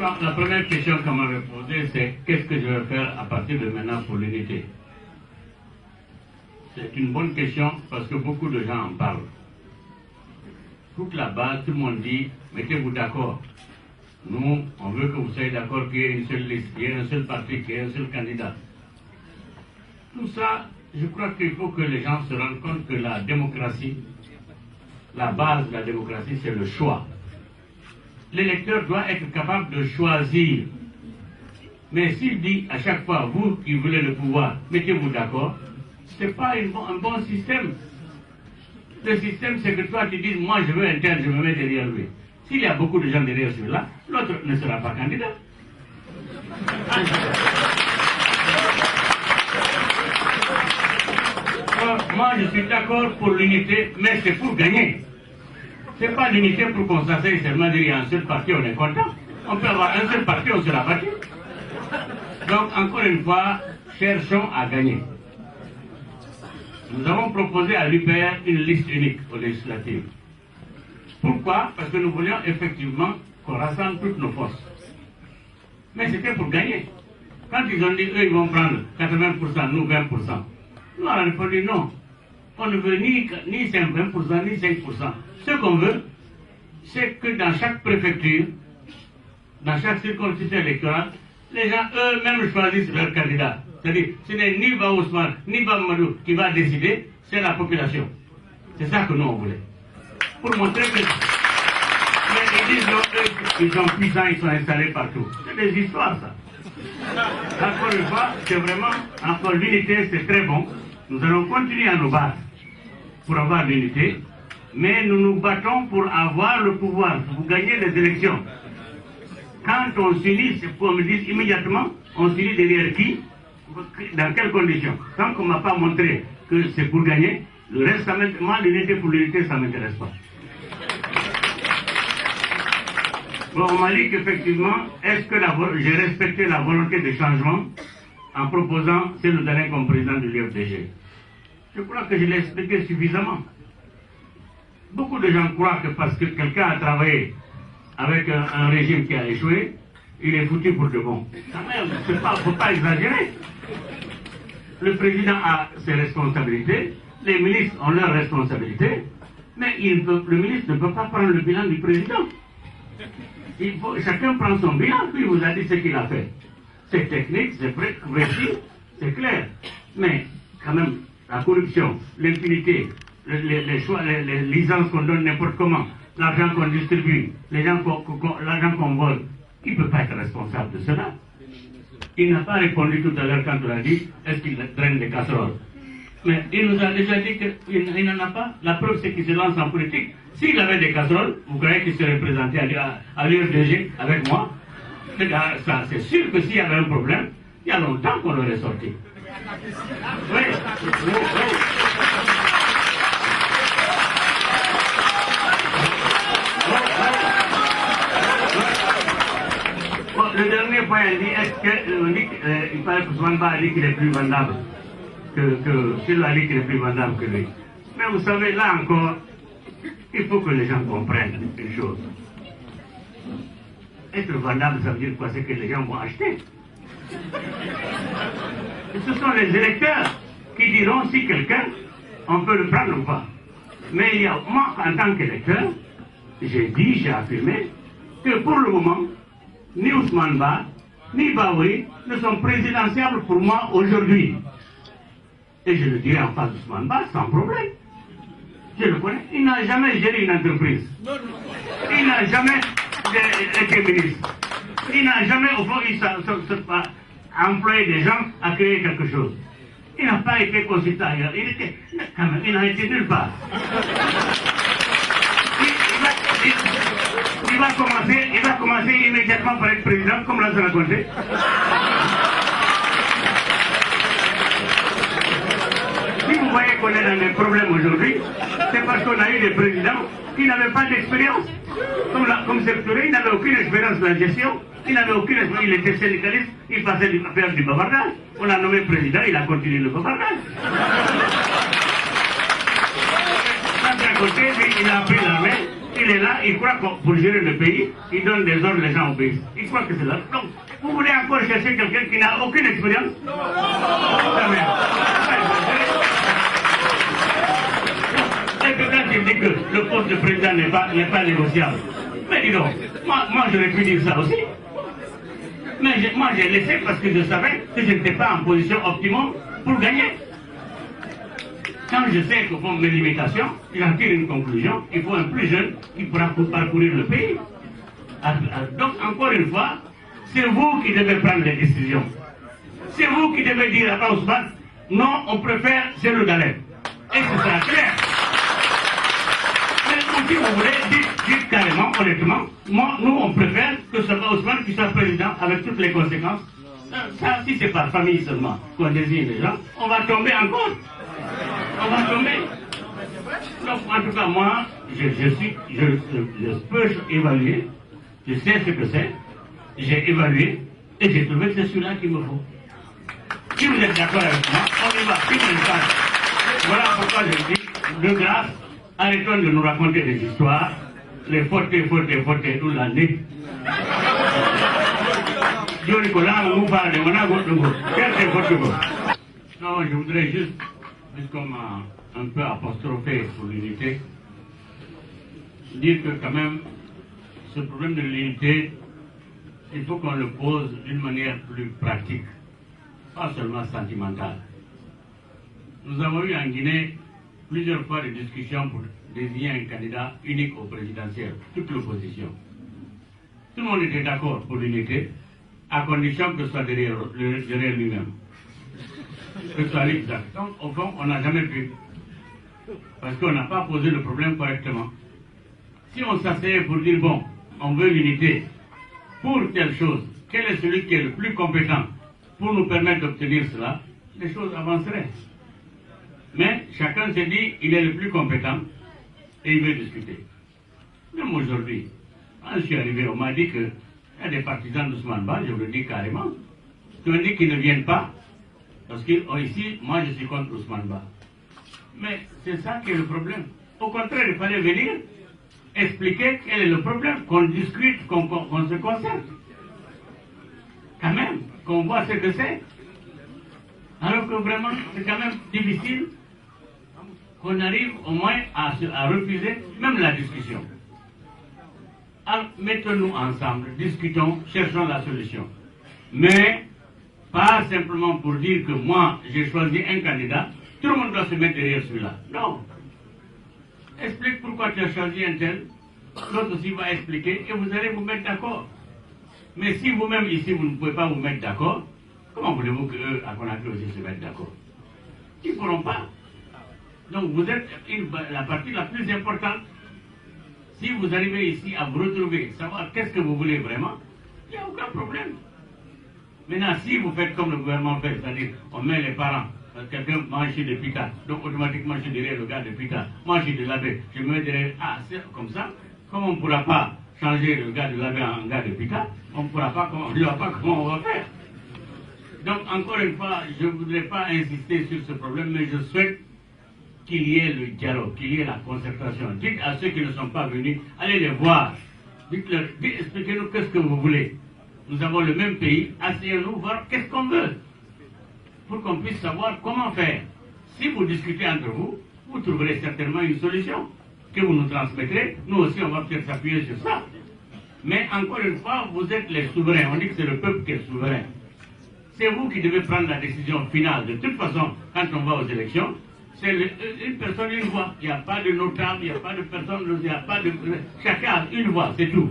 La première question qu'on m'avait posée, c'est qu'est-ce que je vais faire à partir de maintenant pour l'unité? C'est une bonne question parce que beaucoup de gens en parlent. Toute la base, tout le monde dit, mettez-vous d'accord. Nous, on veut que vous soyez d'accord qu'il y ait une seule liste, qu'il y ait un seul parti, qu'il y ait un seul candidat. Tout ça, je crois qu'il faut que les gens se rendent compte que la démocratie, la base de la démocratie, c'est le choix. L'électeur doit être capable de choisir. Mais s'il dit à chaque fois, vous qui voulez le pouvoir, mettez-vous d'accord, ce n'est pas un bon système. Le système, c'est que toi, tu dis, moi je veux un tel, je me mets derrière lui. S'il y a beaucoup de gens derrière celui-là, l'autre ne sera pas candidat. Moi, je suis d'accord pour l'unité, mais c'est pour gagner. Ce n'est pas l'unité pour constater seulement dire qu'il y a un seul parti, on est content. On peut avoir un seul parti, on sera battu. Donc, encore une fois, cherchons à gagner. Nous avons proposé à l'UPR une liste unique aux législatives. Pourquoi? Parce que nous voulions effectivement qu'on rassemble toutes nos forces. Mais c'était pour gagner. Quand ils ont dit, eux, ils vont prendre 80%, nous 20%. Nous, on a répondu non. On ne veut ni 20%, ni 5%. Ce qu'on veut, c'est que dans chaque préfecture, dans chaque circonscription électorale, les gens eux-mêmes choisissent leur candidat. C'est-à-dire, ce n'est ni Ba Ousmane, ni Ba Mamadou qui va décider, c'est la population. C'est ça que nous, on voulait. Pour montrer que... Mais ils disent, non, eux, ils sont puissants, ils sont installés partout. C'est des histoires, ça. Encore une fois, c'est vraiment, encore l'unité, c'est très bon. Nous allons continuer à nous battre pour avoir l'unité, mais nous nous battons pour avoir le pouvoir, pour gagner les élections. Quand on s'unit, c'est pour me dire immédiatement, on s'unit derrière qui, dans quelles conditions. Tant qu'on ne m'a pas montré que c'est pour gagner, le reste, moi, l'unité pour l'unité, ça ne m'intéresse pas. Bon, on m'a dit qu'effectivement, est-ce que j'ai respecté la volonté de changement en proposant celle de donner comme président de l'UFDG? Je crois que je l'ai expliqué suffisamment. Beaucoup de gens croient que parce que quelqu'un a travaillé avec un régime qui a échoué, il est foutu pour de bon. Quand même, il ne faut pas exagérer. Le président a ses responsabilités, les ministres ont leurs responsabilités, mais le ministre ne peut pas prendre le bilan du président. Chacun prend son bilan, puis il vous a dit ce qu'il a fait. C'est technique, c'est précis, c'est clair. Mais quand même, la corruption, l'impunité, les choix, les licences qu'on donne n'importe comment, l'argent qu'on distribue, l'argent qu'on vole, il ne peut pas être responsable de cela. Il n'a pas répondu tout à l'heure quand on a dit est-ce qu'il draine des casseroles. Mais il nous a déjà dit qu'il n'en a pas. La preuve, c'est qu'il se lance en politique. S'il avait des casseroles, vous croyez qu'il serait présenté à l'UFDG avec moi? C'est sûr que s'il y avait un problème, il y a longtemps qu'on l'aurait sorti. Oui. Le dernier point, il dit est-ce qu'il paraît que Ousmane Ba a dit qu'il est plus vendable qu'il a dit qu'il est plus vendable que lui. Mais vous savez, là encore, il faut que les gens comprennent une chose. Être vendable, ça veut dire quoi? C'est que les gens vont acheter. Et ce sont les électeurs qui diront si quelqu'un, on peut le prendre ou pas. Mais moi, en tant qu'électeur, j'ai affirmé que pour le moment, ni Ousmane Ba, ni Baouri ne sont présidentiables pour moi aujourd'hui. Et je le dirai en face d'Ousmane Ba sans problème. Je le connais. Il n'a jamais géré une entreprise. Il n'a jamais été ministre. Il n'a jamais, au fond, employé des gens à créer quelque chose. Il n'a pas été consultant. Il n'a été nulle part. Il va commencer immédiatement par être président, comme l'a raconté. Si vous voyez qu'on est dans des problèmes aujourd'hui, c'est parce qu'on a eu des présidents qui n'avaient pas d'expérience. Comme Sékou Touré, il n'avait aucune expérience de la gestion, il n'avait aucune expérience, il était syndicaliste, il passait faire du bavardage. On l'a nommé président, il a continué le bavardage. D'un côté, il a pris l'armée, Il est là, il croit que pour gérer le pays, il donne des ordres, les gens obéissent. Il croit que c'est là. Donc, vous voulez encore chercher quelqu'un qui n'a aucune expérience? Non. Et que quand il dit que le poste de président n'est pas négociable, mais dis donc, moi j'aurais pu dire ça aussi. Mais moi j'ai laissé parce que je savais que je n'étais pas en position optimum pour gagner. Quand je sais qu'au fond de mes limitations, j'en tire une conclusion, il faut un plus jeune qui pourra parcourir le pays. Donc, encore une fois, c'est vous qui devez prendre les décisions. C'est vous qui devez dire à Ousmane, non, on préfère Cellou Dalein. Et ce sera clair. Mais si vous voulez, dites carrément, honnêtement, nous on préfère que ce soit Ousmane qui soit président avec toutes les conséquences. Ça, si c'est par famille seulement qu'on désigne les gens, on va tomber encore. On va tomber. Donc, en tout cas, moi, je peux évaluer, je sais ce que c'est, j'ai évalué, et j'ai trouvé que c'est celui-là qu'il me faut. Si vous êtes d'accord avec moi, on y va, voilà pourquoi je dis, de grâce, arrêtons de nous raconter des histoires, les fautes, toute l'année. Non, je voudrais juste, puisqu'on m'a un peu apostrophé pour l'unité, dire que quand même, ce problème de l'unité, il faut qu'on le pose d'une manière plus pratique, pas seulement sentimentale. Nous avons eu en Guinée plusieurs fois des discussions pour désigner un candidat unique au présidentiel, toute l'opposition. Tout le monde était d'accord pour l'unité, à condition que ce soit derrière lui-même. Que ce soit exact. Donc, au fond, on n'a jamais pu. Parce qu'on n'a pas posé le problème correctement. Si on s'asseyait pour dire, bon, on veut l'unité pour telle chose, quel est celui qui est le plus compétent pour nous permettre d'obtenir cela, les choses avanceraient. Mais chacun s'est dit, il est le plus compétent et il veut discuter. Même aujourd'hui, quand je suis arrivé, on m'a dit qu'il y a des partisans d'Ousmane Ba, je vous le dis carrément, qui m'ont dit qu'ils ne viennent pas, parce que ici, moi je suis contre Ousmane Ba. Mais c'est ça qui est le problème. Au contraire, il fallait venir expliquer quel est le problème, qu'on discute, qu'on se concerte. Quand même, qu'on voit ce que c'est. Alors que vraiment, c'est quand même difficile qu'on arrive au moins à refuser même la discussion. Alors, mettons-nous ensemble, discutons, cherchons la solution. Mais, pas simplement pour dire que moi, j'ai choisi un candidat, tout le monde doit se mettre derrière celui-là. Non. Explique pourquoi tu as choisi un tel, l'autre aussi va expliquer et vous allez vous mettre d'accord. Mais si vous-même ici, vous ne pouvez pas vous mettre d'accord, comment voulez-vous qu'eux, à Conakry aussi, se mettent d'accord? Ils ne pourront pas. Donc vous êtes la partie la plus importante. Si vous arrivez ici à vous retrouver, savoir qu'est-ce que vous voulez vraiment, il n'y a aucun problème. Maintenant, si vous faites comme le gouvernement fait, c'est-à-dire on met les parents, quelqu'un mange de Pita, donc automatiquement je dirais le gars de Pita, moi je suis de l'abbé, je me dirais, ah c'est comme ça, comme on ne pourra pas changer le gars de l'abbé en gars de Pita, on ne pourra pas, on ne verra pas comment on va faire. Donc encore une fois, je ne voudrais pas insister sur ce problème, mais je souhaite qu'il y ait le dialogue, qu'il y ait la concertation. Dites à ceux qui ne sont pas venus, allez les voir, dites-leur, expliquez-nous qu'est-ce que vous voulez. Nous avons le même pays, asseyons-nous, voir qu'est-ce qu'on veut, pour qu'on puisse savoir comment faire. Si vous discutez entre vous, vous trouverez certainement une solution que vous nous transmettrez. Nous aussi, on va peut-être s'appuyer sur ça. Mais encore une fois, vous êtes les souverains. On dit que c'est le peuple qui est souverain. C'est vous qui devez prendre la décision finale. De toute façon, quand on va aux élections, c'est une personne, une voix. Il n'y a pas de notable, il n'y a pas de personne, il n'y a pas de... Chacun a une voix, c'est tout.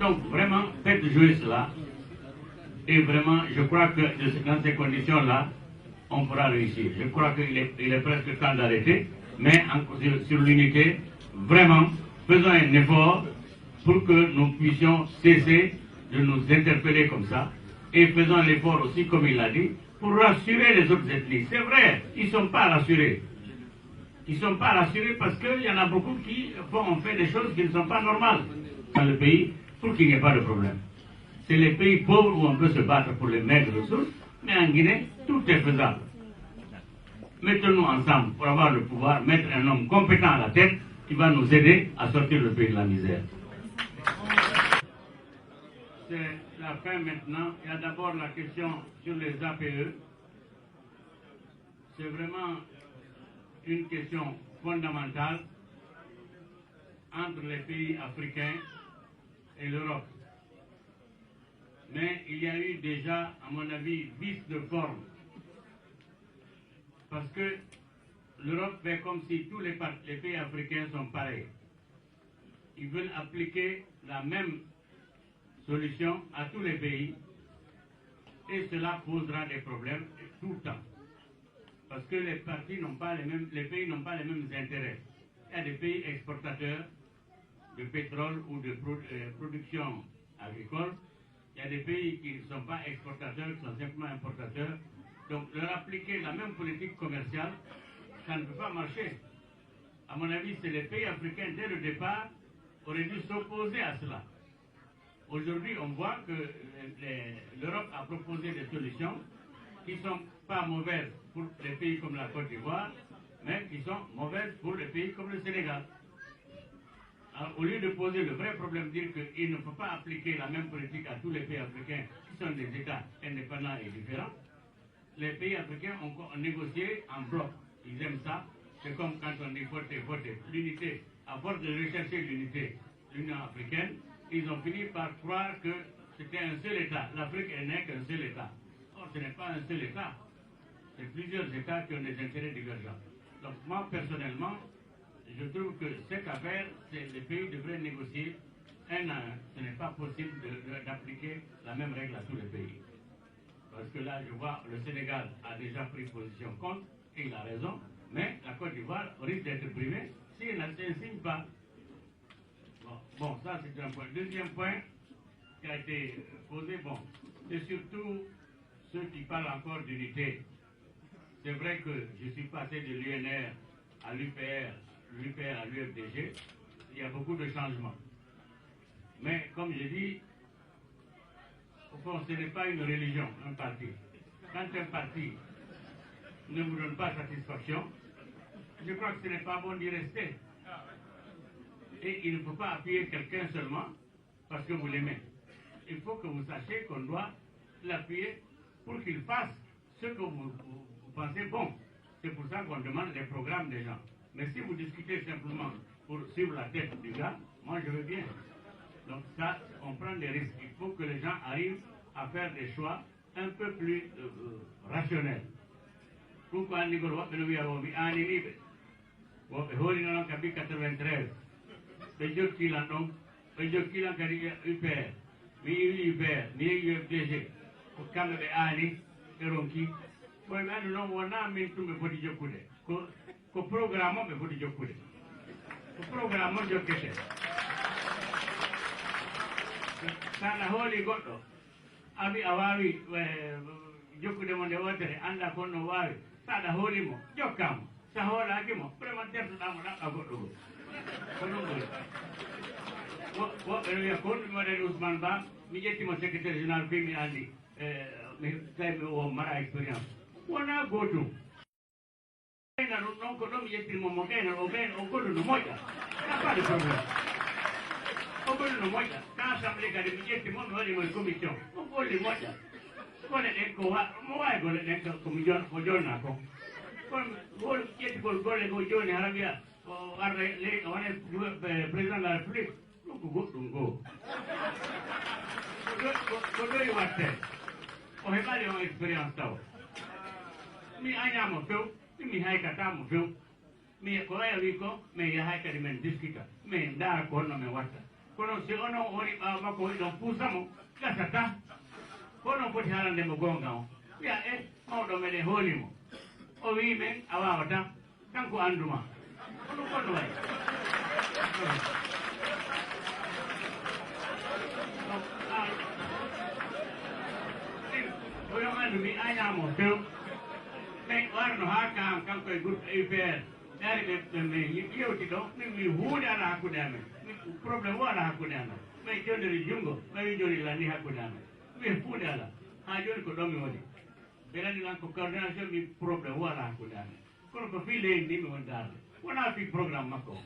Donc, vraiment, faites jouer cela. Et vraiment, je crois que dans ces conditions-là, on pourra réussir. Je crois qu'il est presque temps d'arrêter. Mais sur l'unité, vraiment, faisons un effort pour que nous puissions cesser de nous interpeller comme ça. Et faisons l'effort aussi, comme il l'a dit, pour rassurer les autres ethnies. C'est vrai, ils ne sont pas rassurés. Ils ne sont pas rassurés parce qu'il y en a beaucoup qui ont fait des choses qui ne sont pas normales dans le pays pour qu'il n'y ait pas de problème. C'est les pays pauvres où on peut se battre pour les maigres ressources, mais en Guinée, tout est faisable. Mettons-nous ensemble pour avoir le pouvoir, mettre un homme compétent à la tête qui va nous aider à sortir le pays de la misère. C'est la fin maintenant. Il y a d'abord la question sur les APE. C'est vraiment une question fondamentale entre les pays africains et l'Europe. Mais il y a eu déjà, à mon avis, vice de forme. Parce que l'Europe fait comme si tous les pays africains sont pareils. Ils veulent appliquer la même solution à tous les pays et cela posera des problèmes tout le temps. Parce que les pays n'ont pas les mêmes intérêts. Il y a des pays exportateurs de pétrole ou de production agricole. Il y a des pays qui ne sont pas exportateurs, qui sont simplement importateurs. Donc leur appliquer la même politique commerciale, ça ne peut pas marcher. À mon avis, c'est les pays africains, dès le départ, auraient dû s'opposer à cela. Aujourd'hui, on voit que l'Europe a proposé des solutions qui ne sont pas mauvaises pour les pays comme la Côte d'Ivoire, mais qui sont mauvaises pour les pays comme le Sénégal. Alors, au lieu de poser le vrai problème, dire qu'il ne faut pas appliquer la même politique à tous les pays africains qui sont des États indépendants et différents, les pays africains ont négocié en bloc. Ils aiment ça. C'est comme quand on dit voter. L'unité, à force de rechercher l'unité, l'Union africaine, ils ont fini par croire que c'était un seul État. L'Afrique n'est qu'un seul État. Or, ce n'est pas un seul État. C'est plusieurs États qui ont des intérêts divergents. Donc, moi, personnellement, je trouve que cette affaire, les pays devraient négocier un à un. Ce n'est pas possible d'appliquer la même règle à tous les pays. Parce que là, je vois, le Sénégal a déjà pris position contre, et il a raison, mais la Côte d'Ivoire risque d'être privée s'il ne signe pas. Bon, ça c'est un point. Deuxième point qui a été posé, bon, c'est surtout ceux qui parlent encore d'unité. C'est vrai que je suis passé de l'UNR à l'UPR, à l'UFDG, il y a beaucoup de changements. Mais comme je dis, au fond, ce n'est pas une religion, un parti. Quand un parti ne vous donne pas satisfaction, je crois que ce n'est pas bon d'y rester. Et il ne faut pas appuyer quelqu'un seulement parce que vous l'aimez. Il faut que vous sachiez qu'on doit l'appuyer pour qu'il fasse ce que vous pensez bon. C'est pour ça qu'on demande les programmes des gens. Mais si vous discutez simplement pour suivre la tête du gars, moi je veux bien. Donc ça, on prend des risques. Il faut que les gens arrivent à faire des choix un peu plus rationnels. Pourquoi Nicolas Wabelouyawobi a un livre Wabelouyawobi 93. Bejo Kilan donc, Bejo Kilan Kari UPR, mi UPR, mi UFDG, pour Kambe Ali, Eronki. Pour le moment, on a mis tout le body jokude. Ko programme me body jokude. Ko programme jokete. Sana holi goɗɗo abi a wawi jokkude mo nde wotere anda kon no wawi saɗa hoolimo jokkamo sa hoolakimo vraiment dertoɗamo ɗaɓɓa goɗɗo go ko ɗum ɓuri woɓɓe no wiya ko ɗum waɗani Ousmane Ba mi ƴettimo secrétaire général fi mi andi mi tawi mi o mara expérience wona gotum ɓeyna ɗum ɗon ko ɗon mi ƴettirmo mo ɓeyna o goɗɗo no moƴƴa n'a pas de problème o goɗɗo no moƴƴa ka assemblé kadi mi ƴetti mo mi waɗimo e commission o golli moƴƴa gole ɗen ko mo wawi gole ɗen ko jonna ko kono gol ƴettigol golle go joni hara wiya o arda leydi o wone président de la république ɗum ko goɗɗum goo ko ɗoyi watte o heɓani on expérience taw mi añamo few mi haykatamo few mi ko waya wi ko min yahay kadi men discuta min daara ko honno min watta kono si onon woni ɓawa makko woni ɗon puusamo gasata ko non foti haalandemo gonga o wiya e mawɗo meɗen hoolimo o wi men a wawata kanko anduma ko ɗum gonɗo wayi o yo andu mi añamo few ɓe warno ha kam kanko e groupe UPR ɗari ɓe ƴewti ɗo min mi huude ala hakkude amen probléme o ala hakkude amen ɓe jondiri junngo ɓe wi joni landi hakkude amen wi fuude ala ha joni ko ɗon mi woni ɓe landi lan ko coordination mi probléme o ala hakkude amen kono ko fi leydi ndi mi woni darde wona fi programme makko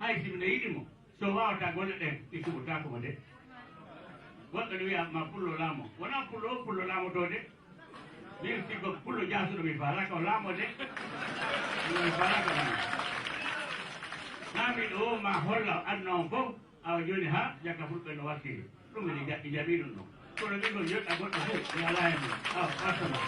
hay simne idimo so wawata golle ɗen ikkuɓota komo de woɗɗo ne wiya ma pullo laamo wona pullo laamo to de min sigo pullo jasuɗo mi falaka o laamo de mi falaka laamo nami ɗo ma holla annon fof awa joni ha jakka fulɓe no wattiri ɗum ene jaɓi jaɓi ɗum ɗon kono min ɗon yoɗɗa goɗɗo fof mi ala hen ɗum wasama